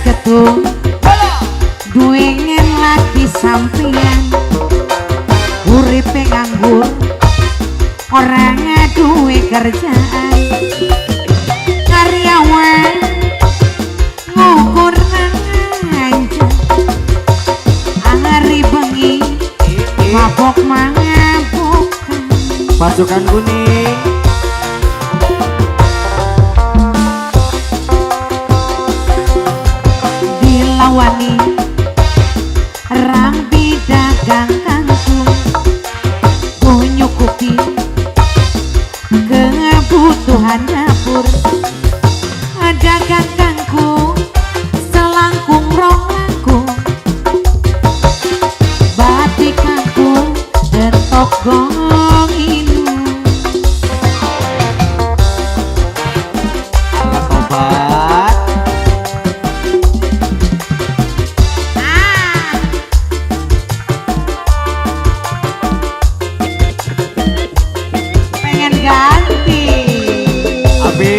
getung duwengen lagi sampeyan uripe nganggur orang duwe kerjaan karyawan ngukur ngancur hari bengi mabok mabok pasukan kuning dilawani rambi dagang kangkung nyukupi kebutuhan dapur dagang kangkung selangkung rong langkung batik kangkung detok gong inu obat pengen ganti Abi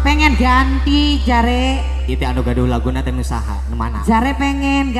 pengen ganti jare itu anu gaduh laguna teh nu saha nu mana jare pengen